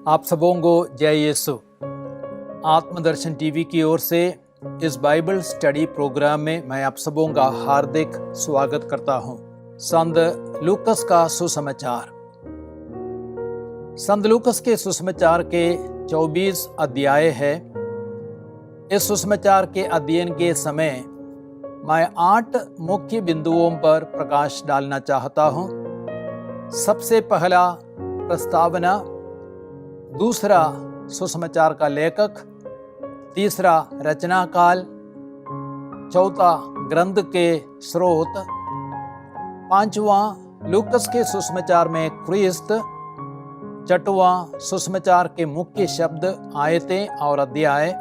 आप सबों को जय यीशु। आत्मदर्शन टीवी की ओर से इस बाइबल स्टडी प्रोग्राम में मैं आप सबों का हार्दिक स्वागत करता हूं। संत लूकस का सुसमाचार। संत लूकस के सुसमाचार के 24 अध्याय है। इस सुसमाचार के अध्ययन के समय मैं 8 मुख्य बिंदुओं पर प्रकाश डालना चाहता हूं। सबसे पहला प्रस्तावना, दूसरा सुसमाचार का लेखक, तीसरा रचना काल, चौथा ग्रंथ के स्रोत, पांचवा लूकस के सुसमाचार में ख्रीस्त, छठवां सुसमाचार के मुख्य शब्द, आयतें और अध्याय,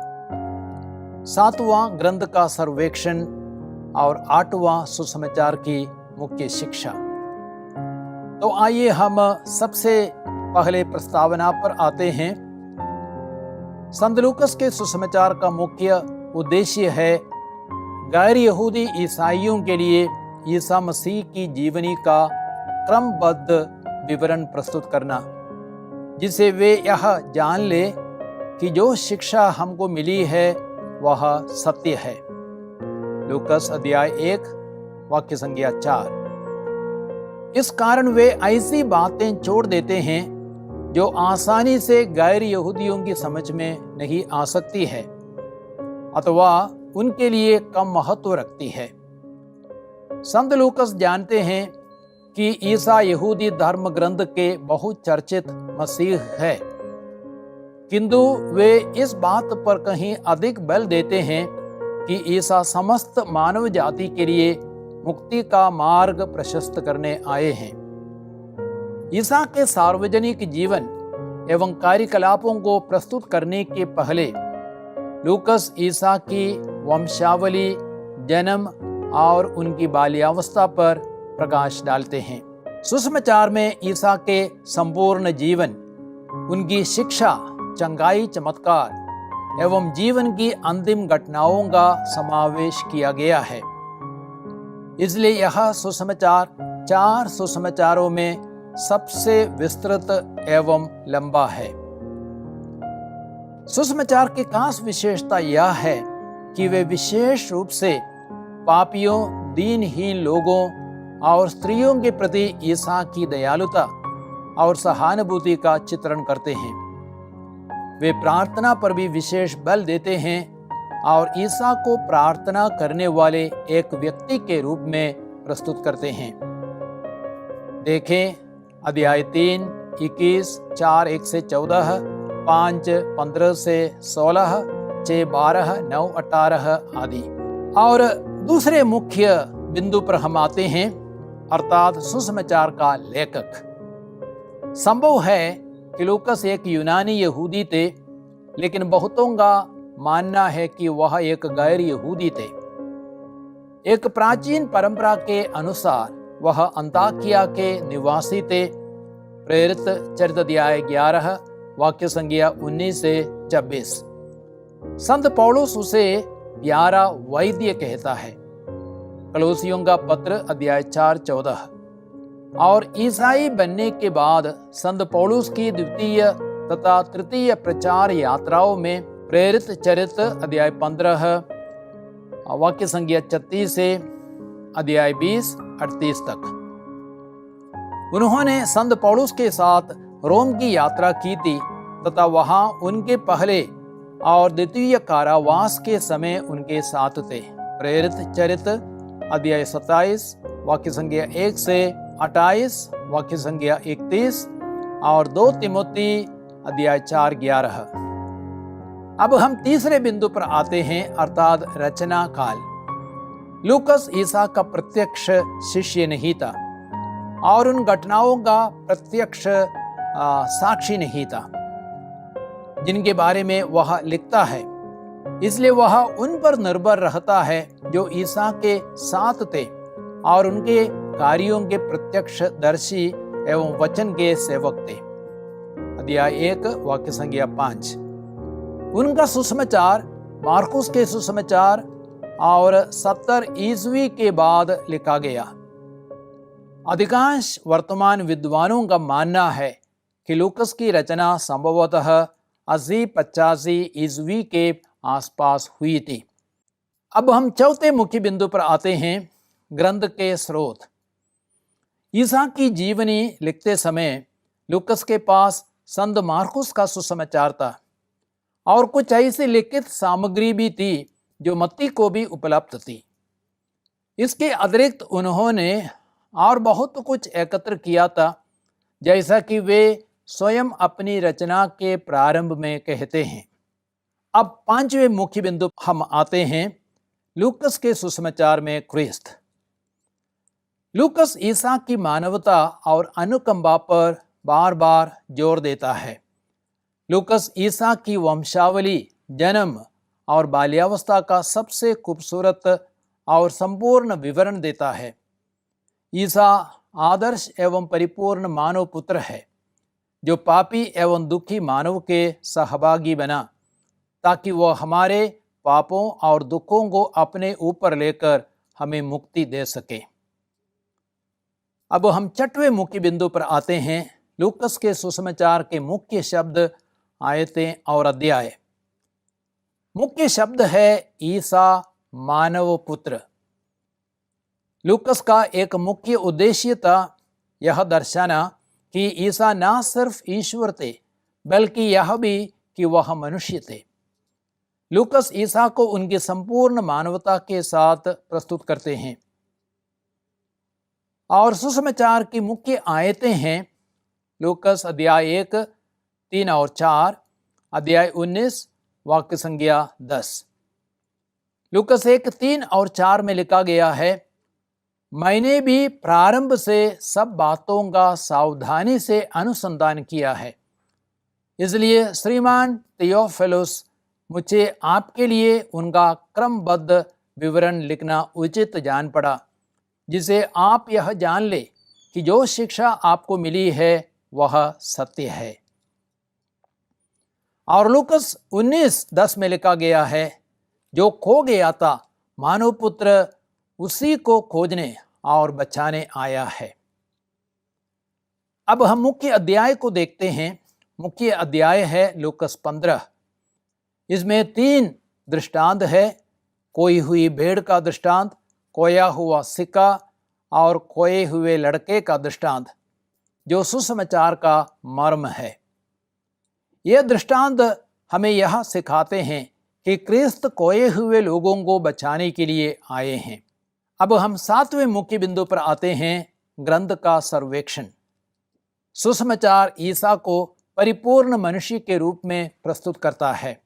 सातवां ग्रंथ का सर्वेक्षण और आठवां सुसमाचार की मुख्य शिक्षा। तो आइए हम सबसे पहले प्रस्तावना पर आते हैं। संत लूकस के सुसमाचार का मुख्य उद्देश्य है गैर यहूदी ईसाइयों के लिए ईसा मसीह की जीवनी का क्रमबद्ध विवरण प्रस्तुत करना, जिसे वे यह जान ले कि जो शिक्षा हमको मिली है वह सत्य है। लूकस अध्याय 1 वाक्य संख्या 4। इस कारण वे ऐसी बातें छोड़ देते हैं जो आसानी से गैर यहूदियों की समझ में नहीं आ सकती है अथवा उनके लिए कम महत्व रखती है। संत लूकस जानते हैं कि ईसा यहूदी धर्म ग्रंथ के बहुचर्चित मसीह है, किंतु वे इस बात पर कहीं अधिक बल देते हैं कि ईसा समस्त मानव जाति के लिए मुक्ति का मार्ग प्रशस्त करने आए हैं। ईसा के सार्वजनिक जीवन एवं कार्यकलापों को प्रस्तुत करने के पहले लूकस ईसा की वंशावली, जन्म और उनकी बाल्यावस्था पर प्रकाश डालते हैं। सुसमाचार में ईसा के संपूर्ण जीवन, उनकी शिक्षा, चंगाई, चमत्कार एवं जीवन की अंतिम घटनाओं का समावेश किया गया है। इसलिए यह सुसमाचार 4 सुसमाचारों में सबसे विस्तृत एवं लंबा है। सुसमाचार की खास विशेषता यह है कि वे विशेष रूप से पापियों, दीनहीन लोगों और स्त्रियों के प्रति ईसा की दयालुता और सहानुभूति का चित्रण करते हैं। वे प्रार्थना पर भी विशेष बल देते हैं और ईसा को प्रार्थना करने वाले एक व्यक्ति के रूप में प्रस्तुत करते हैं। देखें अध्याय 3, 21, 4, 1 से 14, 5, 15 से 16, 6, 12, 9, 18 आदि। और दूसरे मुख्य बिंदु पर हम आते हैं, अर्थात सुसमाचार का लेखक। संभव है कि लूकस एक यूनानी यहूदी थे, लेकिन बहुतों का मानना है कि वह एक गैर यहूदी थे। एक प्राचीन परंपरा के अनुसार वह अंताकिया के निवासी थे। प्रेरित चरित्र अध्याय 11 वाक्य संख्या 19 से 26। संत पौलुस उसे प्यारा वैद्य कहता है। कलोसियों का पत्र अध्याय 4, 14। और ईसाई बनने के बाद संत पौलुस की द्वितीय तथा तृतीय प्रचार यात्राओं में प्रेरित चरित्र अध्याय 15 वाक्य संख्या 36 से अध्याय 20, 38 तक। उन्होंने संत पौलुस के साथ रोम की यात्रा की थी तथा वहां उनके पहले और द्वितीय कारावास के समय उनके साथ थे। प्रेरित चरित्र अध्याय 27 वाक्य संख्या 1 से 28 वाक्य संख्या 31 और 2 तिमोथी अध्याय 4, 11। अब हम तीसरे बिंदु पर आते हैं, अर्थात रचना काल। लूकस ईसा का प्रत्यक्ष शिष्य नहीं था और उन घटनाओं का प्रत्यक्ष साक्षी नहीं था जिनके बारे में वह लिखता है। इसलिए वह उन पर निर्भर रहता है जो ईसा के साथ थे और उनके कार्यों के प्रत्यक्षदर्शी एवं वचन के सेवक थे। अध्याय 1 वाक्य संख्या 5। उनका सुसमाचार मार्कुस के सुसमाचार और 70 ईस्वी के बाद लिखा गया। अधिकांश वर्तमान विद्वानों का मानना है कि लूकस की रचना संभवतः 80-85 ईस्वी के आसपास हुई थी। अब हम चौथे मुख्य बिंदु पर आते हैं, ग्रंथ के स्रोत। ईसा की जीवनी लिखते समय लूकस के पास संत मार्कुस का सुसमाचार था और कुछ ऐसी लिखित सामग्री भी थी जो मत्ती को भी उपलब्ध थी। इसके अतिरिक्त उन्होंने और बहुत कुछ एकत्र किया था, जैसा कि वे स्वयं अपनी रचना के प्रारंभ में कहते हैं। अब पांचवें मुख्य बिंदु हम आते हैं, लूकस के सुसमाचार में ख्रिस्त। लूकस ईसा की मानवता और अनुकंपा पर बार बार जोर देता है। लूकस ईसा की वंशावली, जन्म और बाल्यावस्था का सबसे खूबसूरत और संपूर्ण विवरण देता है। ईसा आदर्श एवं परिपूर्ण मानव पुत्र है जो पापी एवं दुखी मानव के सहभागी बना, ताकि वह हमारे पापों और दुखों को अपने ऊपर लेकर हमें मुक्ति दे सके। अब हम छठवें मुख्य बिंदु पर आते हैं, लूकस के सुसमाचार के मुख्य शब्द, आयतें और अध्याय। मुख्य शब्द है ईसा मानव पुत्र। लूकस का एक मुख्य उद्देश्य था यह दर्शाना कि ईसा न सिर्फ ईश्वर थे, बल्कि यह भी कि वह मनुष्य थे। लूकस ईसा को उनकी संपूर्ण मानवता के साथ प्रस्तुत करते हैं। और सुसमाचार की मुख्य आयतें हैं लूकस अध्याय 1, 3 और 4, अध्याय 19, वाक्य संख्या 10। लूकस 1, 3 और 4 में लिखा गया है, मैंने भी प्रारंभ से सब बातों का सावधानी से अनुसंधान किया है, इसलिए श्रीमान थियोफिलुस, मुझे आपके लिए उनका क्रमबद्ध विवरण लिखना उचित जान पड़ा, जिसे आप यह जान ले कि जो शिक्षा आपको मिली है वह सत्य है। और लूकस 19:10 में लिखा गया है, जो खो गया था मानव पुत्र उसी को खोजने और बचाने आया है। अब हम मुख्य अध्याय को देखते हैं। मुख्य अध्याय है लूकस 15। इसमें 3 दृष्टांत है, खोई हुई भेड़ का दृष्टांत, खोया हुआ सिक्का और खोए हुए लड़के का दृष्टांत, जो सुसमाचार का मर्म है। यह दृष्टांत हमें यह सिखाते हैं कि क्रिस्त खोए हुए लोगों को बचाने के लिए आए हैं। अब हम 7वें मुख्य बिंदु पर आते हैं, ग्रंथ का सर्वेक्षण। सुसमाचार ईसा को परिपूर्ण मनुष्य के रूप में प्रस्तुत करता है,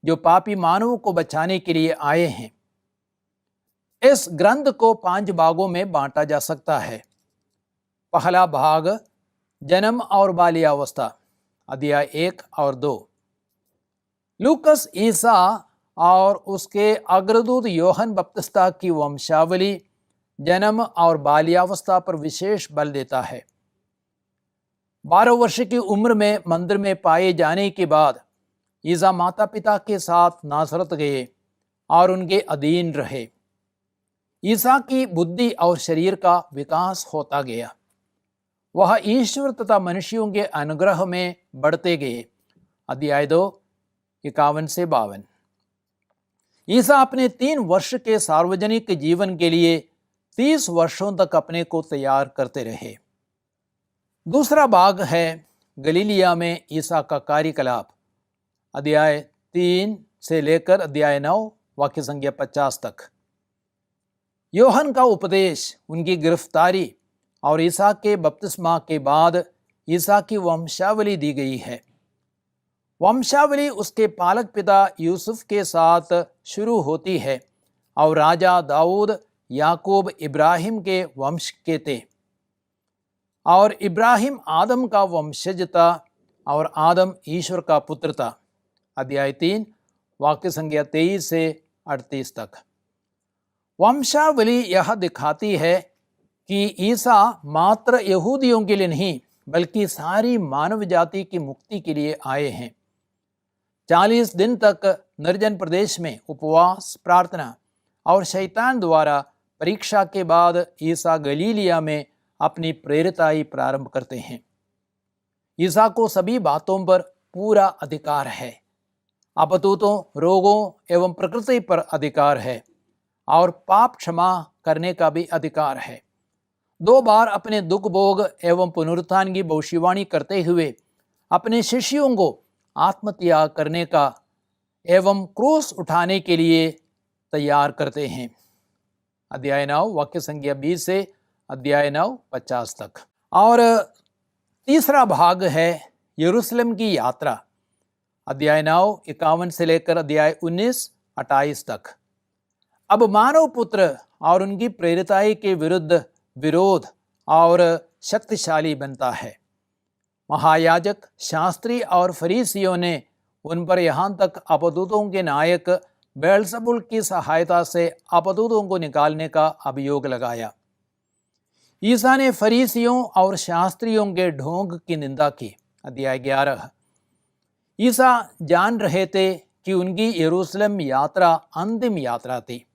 जो पापी मानवों को बचाने के लिए आए हैं। इस ग्रंथ को 5 भागों में बांटा जा सकता है। पहला भाग जन्म और बाल्यावस्था, अध्याय 1 और 2। लूकस ईसा और उसके अग्रदूत योहन बपतिस्ता की वंशावली, जन्म और बाल्यावस्था पर विशेष बल देता है। 12 वर्ष की उम्र में मंदिर में पाए जाने के बाद ईसा माता पिता के साथ नासरत गए और उनके अधीन रहे। ईसा की बुद्धि और शरीर का विकास होता गया। वह ईश्वर तथा मनुष्यों के अनुग्रह में बढ़ते गए। अध्याय 2, 51 से 52। ईसा अपने 3 वर्ष के सार्वजनिक जीवन के लिए 30 वर्षों तक अपने को तैयार करते रहे। दूसरा भाग है गलीलिया में ईसा का कार्यकलाप, अध्याय 3 से लेकर अध्याय 9, वाक्य संख्या 50 तक। योहन का उपदेश, उनकी गिरफ्तारी और ईसा के बपतिस्मा के बाद ईसा की वंशावली दी गई है। वंशावली उसके पालक पिता यूसुफ के साथ शुरू होती है और राजा दाऊद, याकूब, इब्राहिम के वंश के थे, और इब्राहिम आदम का वंशज था और आदम ईश्वर का पुत्र था। अध्याय 3, वाक्य संख्या 23 से 38 तक। वंशावली यह दिखाती है कि ईसा मात्र यहूदियों के लिए नहीं, बल्कि सारी मानव जाति की मुक्ति के लिए आए हैं। 40 दिन तक निर्जन प्रदेश में उपवास, प्रार्थना और शैतान द्वारा परीक्षा के बाद ईसा गलीलिया में अपनी प्रेरिताई प्रारंभ करते हैं। ईसा को सभी बातों पर पूरा अधिकार है। अपतूतों, रोगों एवं प्रकृति पर अधिकार है और पाप क्षमा करने का भी अधिकार है। 2 बार अपने दुख भोग एवं पुनरुत्थान की भविष्यवाणी करते हुए अपने शिष्यों को आत्मत्याग करने का एवं क्रूस उठाने के लिए तैयार करते हैं। अध्याय 9 वाक्य संख्या 20 से अध्याय 9 50 तक। और तीसरा भाग है यरूशलेम की यात्रा, अध्याय 9 51 से लेकर अध्याय 19 28 तक। अब मानव पुत्र और उनकी प्रेरिताई के विरुद्ध विरोध और शक्तिशाली बनता है। महायाजक, शास्त्री और फरीसियों ने उन पर यहाँ तक अपदूतों के नायक बेल्ज़ेबुल की सहायता से अपदूतों को निकालने का अभियोग लगाया। ईसा ने फरीसियों और शास्त्रियों के ढोंग की निंदा की, अध्याय 11। ईसा जान रहे थे कि उनकी यरूशलेम यात्रा अंतिम यात्रा थी,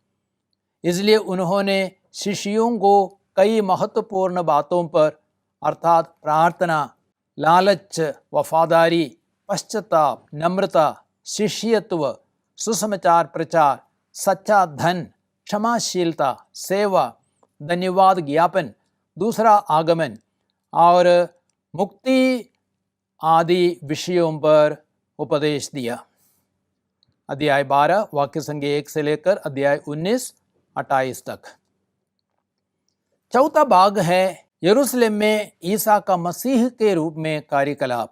इसलिए उन्होंने शिष्यों को कई महत्वपूर्ण बातों पर अर्थात प्रार्थना, लालच, वफादारी, पश्चाताप, नम्रता, शिष्यत्व, सुसमाचार प्रचार, सच्चा धन, क्षमाशीलता, सेवा, धन्यवाद ज्ञापन, दूसरा आगमन और मुक्ति आदि विषयों पर उपदेश दिया। अध्याय 12 वाक्य संख्या 1 से लेकर अध्याय 19 28 तक। चौथा भाग है यरूशलेम में ईसा का मसीह के रूप में कार्यकलाप,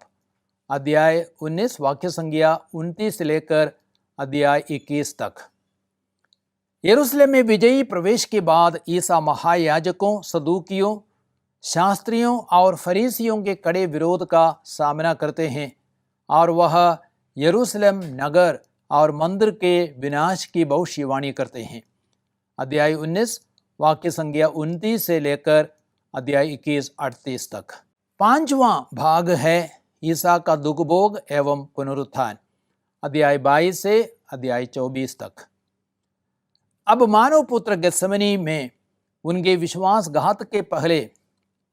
अध्याय 19 वाक्य संख्या 29 से लेकर अध्याय 21 तक। यरूशलेम में विजयी प्रवेश के बाद ईसा महायाजकों, सदूकियों, शास्त्रियों और फरीसियों के कड़े विरोध का सामना करते हैं और वह यरूशलेम नगर और मंदिर के विनाश की भविष्यवाणी करते हैं। अध्याय 19 वाक्य संख्या 29 से लेकर अध्याय 21 38 तक। पांचवा भाग है ईसा का दुख भोग एवं पुनरुत्थान, अध्याय 22 से अध्याय 24 तक। अब मानव पुत्र गेत्सेमनी में उनके विश्वासघात के पहले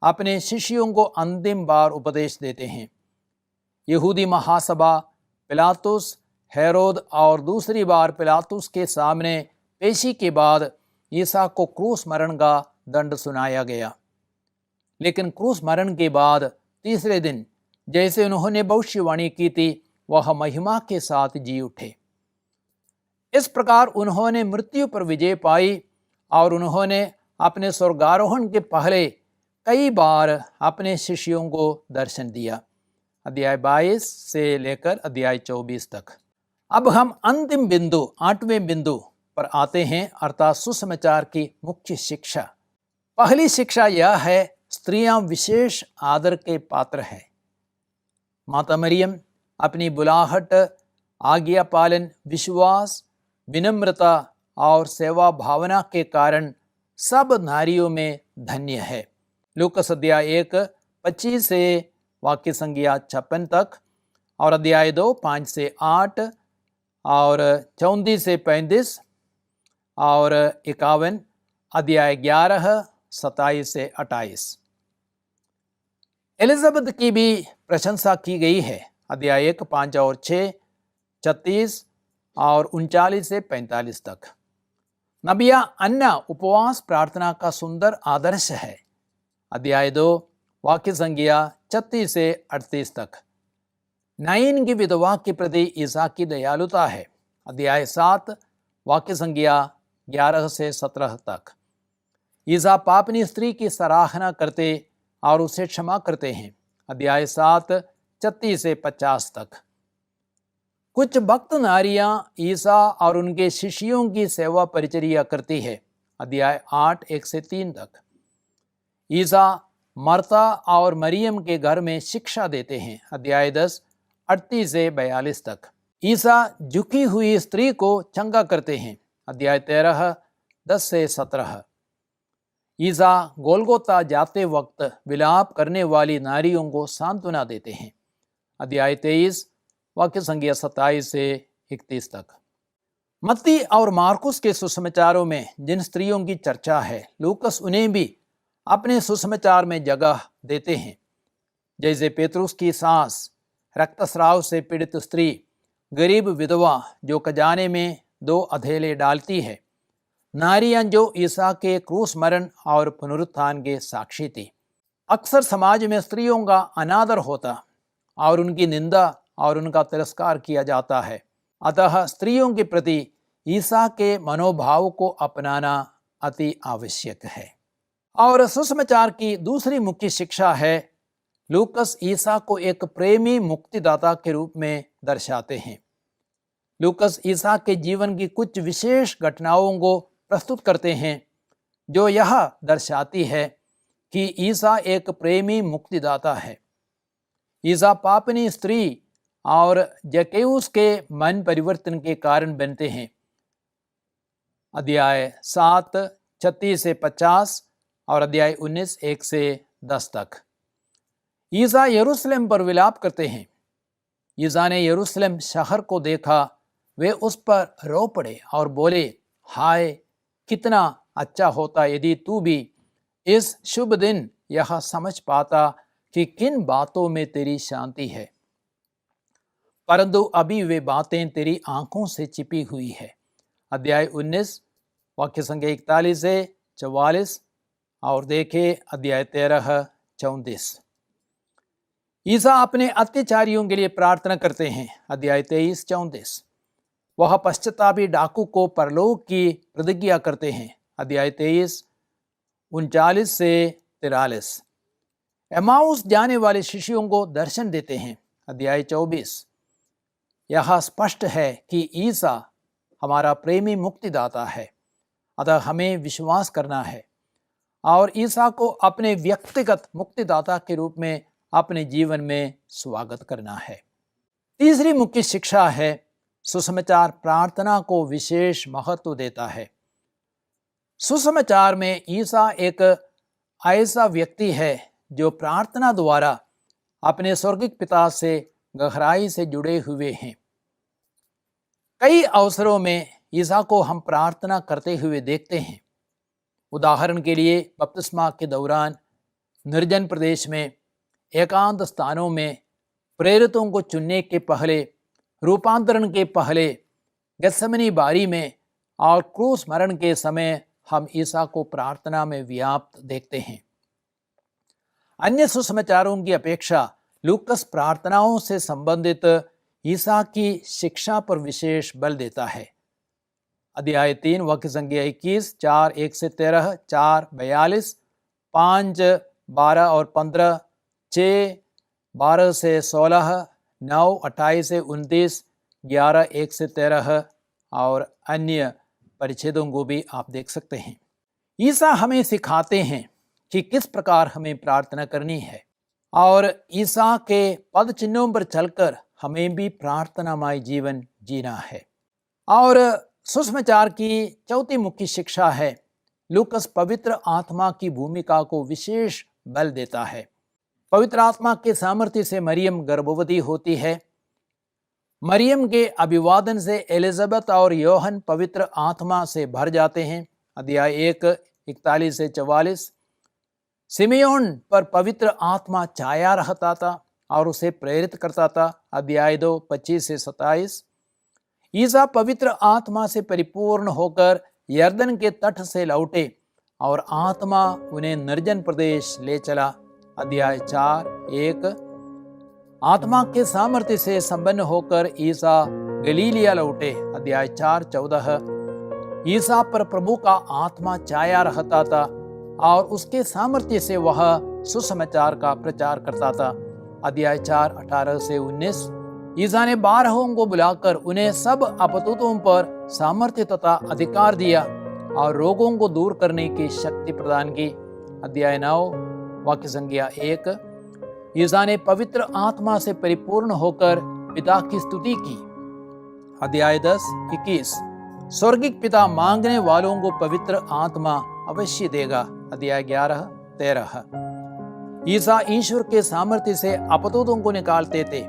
अपने शिष्यों को अंतिम बार उपदेश देते हैं। यहूदी महासभा, पिलातुस, हेरोद और दूसरी बार पिलातुस के सामने पेशी के बाद ईसा को क्रूस मरण का दंड सुनाया गया। लेकिन क्रूस मरण के बाद तीसरे दिन जैसे उन्होंने भविष्यवाणी की थी, वह महिमा के साथ जी उठे। इस प्रकार उन्होंने मृत्यु पर विजय पाई और उन्होंने अपने स्वर्गारोहण के पहले कई बार अपने शिष्यों को दर्शन दिया, अध्याय 22 से लेकर अध्याय 24 तक। अब हम अंतिम बिंदु 8वें बिंदु पर आते हैं, अर्थात सुसमाचार की मुख्य शिक्षा। पहली शिक्षा यह है, स्त्रियां विशेष आदर के पात्र है। माता मरियम अपनी बुलाहट, आज्ञा पालन, विश्वास, विनम्रता और सेवा भावना के कारण सब नारियों में धन्य है। लूकस अध्याय 1 25 से वाक्य संख्या 56 तक और अध्याय 2 5 से 8 और 34 से 35 और 51, अध्याय 11 27 से 28। एलिजाबेथ की भी प्रशंसा की गई है, अध्याय 1 5 और 6 36 और 39 से 45 तक। नबिया अन्ना उपवास प्रार्थना का सुंदर आदर्श है, अध्याय 2 वाक्य संख्या 36 से 38 तक। नाइन की विधवा के प्रति ईसा की दयालुता है, अध्याय 7 वाक्य संख्या 11 से 17 तक। ईसा पापनी स्त्री की सराहना करते और उसे क्षमा करते हैं, अध्याय 7 36 से 50 तक। कुछ भक्त नारियां ईसा और उनके शिष्यों की सेवा परिचर्या करती है, अध्याय 8 1 से 3 तक। ईसा मर्ता और मरियम के घर में शिक्षा देते हैं, अध्याय 10 38 से 42 तक। ईसा झुकी हुई स्त्री को चंगा करते हैं, अध्याय 13 10 से 17। ईसा गोलगोता जाते वक्त विलाप करने वाली नारियों को सांत्वना देते हैं, अध्याय 23 वाक्य संख्या 27 से 31 तक। मत्ती और मार्कुस के सुसमाचारों में जिन स्त्रियों की चर्चा है, लूकस उन्हें भी अपने सुसमाचार में जगह देते हैं। जैसे पेतरुस की सास, रक्तस्राव से पीड़ित स्त्री, गरीब विधवा जो खजाने में 2 अधेले डालती है, नारियां जो ईसा के क्रूस मरण और पुनरुत्थान के साक्षी थी। अक्सर समाज में स्त्रियों का अनादर होता और उनकी निंदा और उनका तिरस्कार किया जाता है। अतः स्त्रियों के प्रति ईसा के मनोभाव को अपनाना अति आवश्यक है। और सुसमाचार की दूसरी मुख्य शिक्षा है, लूकस ईसा को एक प्रेमी मुक्तिदाता के रूप में दर्शाते हैं। लूकस ईसा के जीवन की कुछ विशेष घटनाओं को प्रस्तुत करते हैं जो यह दर्शाती है कि ईसा एक प्रेमी मुक्तिदाता है। ईसा पापनी स्त्री और जक्कैयुस के मन परिवर्तन के कारण बनते हैं। अध्याय 7 36 से 50 और अध्याय 19 1 से 10 तक। ईसा यरूशलेम पर विलाप करते हैं। ईसा ने यरूशलेम शहर को देखा, वे उस पर रो पड़े और बोले, हाय कितना अच्छा होता यदि तू भी इस शुभ दिन यह समझ पाता कि किन बातों में तेरी शांति है, परंतु अभी वे बातें तेरी आंखों से छिपी हुई है। अध्याय 19 वाक्य संख्या 41 से 44 और देखे अध्याय 13 34। ईसा अपने अत्याचारियों के लिए प्रार्थना करते हैं। अध्याय 23 34। वह पश्चातापी डाकू को परलोक की प्रतिज्ञा करते हैं। अध्याय 23 39 से 43। एमाउस जाने वाले शिष्यों को दर्शन देते हैं। अध्याय 24। यह स्पष्ट है कि ईसा हमारा प्रेमी मुक्तिदाता है, अतः हमें विश्वास करना है और ईसा को अपने व्यक्तिगत मुक्तिदाता के रूप में अपने जीवन में स्वागत करना है। तीसरी मुख्य शिक्षा है, सुसमाचार प्रार्थना को विशेष महत्व देता है। सुसमाचार में ईसा एक ऐसा व्यक्ति है जो प्रार्थना द्वारा अपने स्वर्गिक पिता से गहराई से जुड़े हुए हैं। कई अवसरों में ईसा को हम प्रार्थना करते हुए देखते हैं। उदाहरण के लिए बपतिस्मा के दौरान, निर्जन प्रदेश में, एकांत स्थानों में, प्रेरितों को चुनने के पहले, रूपांतरण के पहले, गत्सेमनी बारी में और क्रूस मरण के समय हम ईसा को प्रार्थना में व्याप्त देखते हैं। अन्य सुसमाचारों की अपेक्षा लूकस प्रार्थनाओं से संबंधित ईसा की शिक्षा पर विशेष बल देता है। अध्याय 3 वाक्य संख्या 21, 4 1 से 13, 4 42, 5 12 और 15, 6 12 से 16, 9 28 से 29, 11 1 से 13 और अन्य परिच्छेदों को भी आप देख सकते हैं। ईसा हमें सिखाते हैं कि किस प्रकार हमें प्रार्थना करनी है और ईसा के पद चिन्हों पर चलकर हमें भी प्रार्थनामय जीवन जीना है। और सुसमाचार की चौथी मुख्य शिक्षा है, लूकस पवित्र आत्मा की भूमिका को विशेष बल देता है। पवित्र आत्मा के सामर्थ्य से मरियम गर्भवती होती है। मरियम के अभिवादन से एलिजाबेथ और योहन पवित्र आत्मा से भर जाते हैं। अध्याय 1 41 से 44। सिमियोन पर पवित्र आत्मा छाया रहता था और उसे प्रेरित करता था। अध्याय 2 25 से 27। ईसा पवित्र आत्मा से परिपूर्ण होकर यर्दन के तट से लौटे और आत्मा उन्हें निर्जन प्रदेश ले चला। अध्याय 4 1। आत्मा के सामर्थ्य से संपन्न होकर ईसा गलीलिया लौटे। अध्याय 4 14। ईसा पर प्रभु का आत्मा छाया रहता था और उसके सामर्थ्य से वह सुसमाचार का प्रचार करता था। अध्याय 4 18 से 19। ईसा ने 12 को बुलाकर उन्हें सब अपतूतों पर सामर्थ्य तथा अधिकार दिया और रोगों को दूर करने की शक्ति प्रदान की। अध्याय 9 वाक्य संख्या 1। ईसा ने पवित्र आत्मा से परिपूर्ण होकर पिता की स्तुति की। अध्याय 10 21। स्वर्गिक पिता मांगने वालों को पवित्र आत्मा अवश्य देगा। अध्याय 11 13। ईसा ईश्वर के सामर्थ्य से अपतूतों को निकालते थे।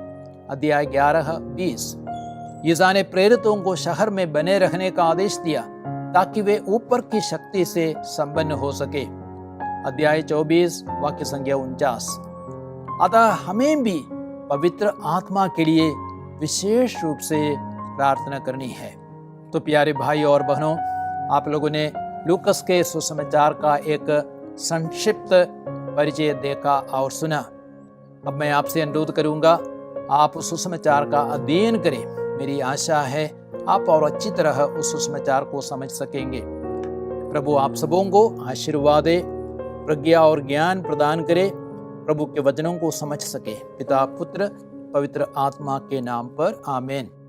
अध्याय 11 20। ईसा ने प्रेरितों को शहर में बने रहने का आदेश दिया ताकि वे ऊपर की शक्ति से संपन्न हो सके। अध्याय 24 वाक्य संख्या 49। अतः हमें भी पवित्र आत्मा के लिए विशेष रूप से प्रार्थना करनी है। तो प्यारे भाई और बहनों, आप लोगों ने लूकस के सुसमाचार का एक संक्षिप्त परिचय देखा और सुना। अब मैं आपसे अनुरोध करूंगा, आप उस सुसमाचार का अध्ययन करें। मेरी आशा है आप और अच्छी तरह उस सुसमाचार को समझ सकेंगे। प्रभु आप सबों को आशीर्वाद दे, प्रज्ञा और ज्ञान प्रदान करे, प्रभु के वचनों को समझ सके। पिता, पुत्र, पवित्र आत्मा के नाम पर आमीन।